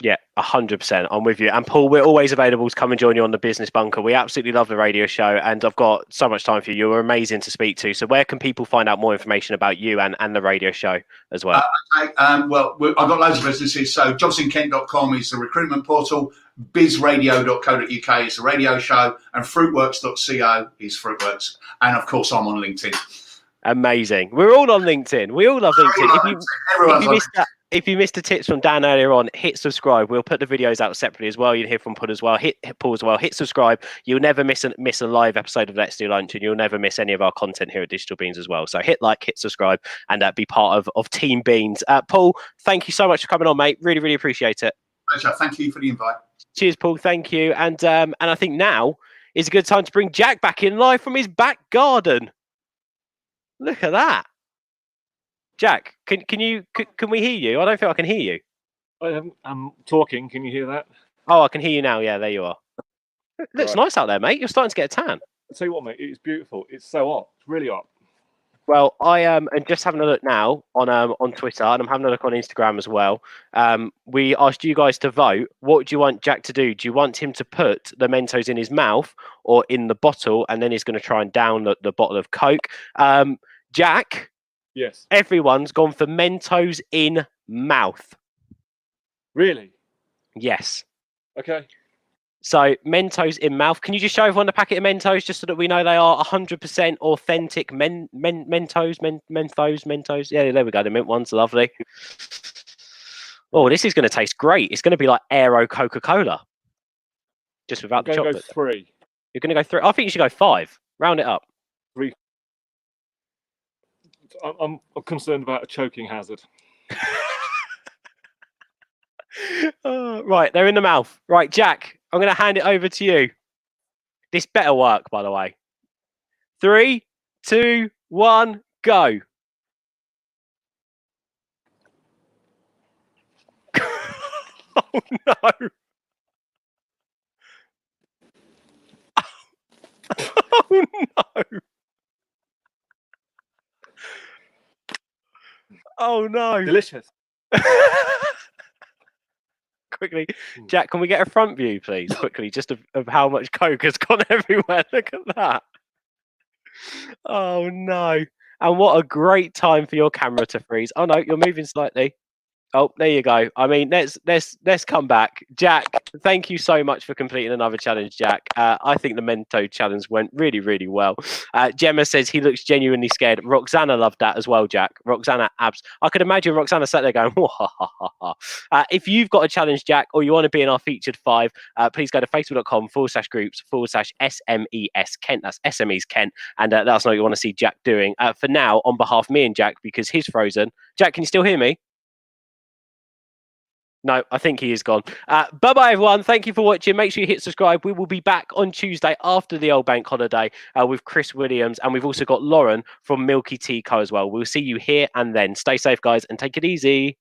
Yeah, 100%. I'm with you. And Paul, we're always available to come and join you on the Business Bunker. We absolutely love the radio show, and I've got so much time for you. You're amazing to speak to. So where can people find out more information about you and the radio show as well? Well, I've got loads of businesses. So JobsInKent.com is the recruitment portal. BizRadio.co.uk is the radio show, and Fruitworks.co is Fruitworks. And of course, I'm on LinkedIn. Amazing. We're all on LinkedIn. We all love LinkedIn. If you missed the tips from Dan earlier on, hit subscribe. We'll put the videos out separately as well. You'll hear from Paul as well. Hit Paul as well. Hit subscribe. You'll never miss a live episode of Let's Do Lunch, and you'll never miss any of our content here at Digital Beans as well. So hit like, hit subscribe, and be part of Team Beans. Paul, thank you so much for coming on, mate. Really, really appreciate it. Pleasure. Thank you for the invite. Cheers, Paul. Thank you. And I think now is a good time to bring Jack back in live from his back garden. Look at that. Jack, can we hear you? I don't think I can hear you. I'm talking. Can you hear that? Oh, I can hear you now. Yeah, there you are. It looks nice out there, mate. You're starting to get a tan. I'll tell you what, mate. It's beautiful. It's so hot. It's really hot. Well, I am just having a look now on Twitter, and I'm having a look on Instagram as well. We asked you guys to vote. What do you want Jack to do? Do you want him to put the Mentos in his mouth or in the bottle, and then he's going to try and down the bottle of Coke? Jack? Yes. Everyone's gone for Mentos in mouth. Really? Yes. Okay. So Mentos in mouth. Can you just show everyone the packet of Mentos just so that we know they are 100% authentic Mentos? Yeah, there we go. The mint ones, lovely. Oh, this is going to taste great. It's going to be like Aero Coca-Cola, just without the chocolate. Go 3. You're going to go 3. I think you should go 5. Round it up. 3. I'm concerned about a choking hazard. Right, they're in the mouth. Right, Jack, I'm going to hand it over to you. This better work, by the way. 3, 2, 1, go. Oh, no. Oh, no. Oh, no. Delicious. Quickly, Jack, can we get a front view, please? Quickly, just of how much Coke has gone everywhere. Look at that. Oh, no. And what a great time for your camera to freeze. Oh, no, you're moving slightly. Oh, there you go. I mean, let's come back. Jack, thank you so much for completing another challenge, Jack. I think the Mento challenge went really, really well. Gemma says he looks genuinely scared. Roxana loved that as well, Jack. Roxana abs. I could imagine Roxana sat there going, ha, ha, ha, ha. If you've got a challenge, Jack, or you want to be in our featured 5, please go to facebook.com/groups/SMES Kent. That's SMEs Kent. And let us know what you want to see Jack doing. For now, on behalf of me and Jack, because he's frozen. Jack, can you still hear me? No, I think he is gone. Bye-bye, everyone. Thank you for watching. Make sure you hit subscribe. We will be back on Tuesday after the old bank holiday with Chris Williams. And we've also got Lauren from Milky Tea Co as well. We'll see you here and then. Stay safe, guys, and take it easy.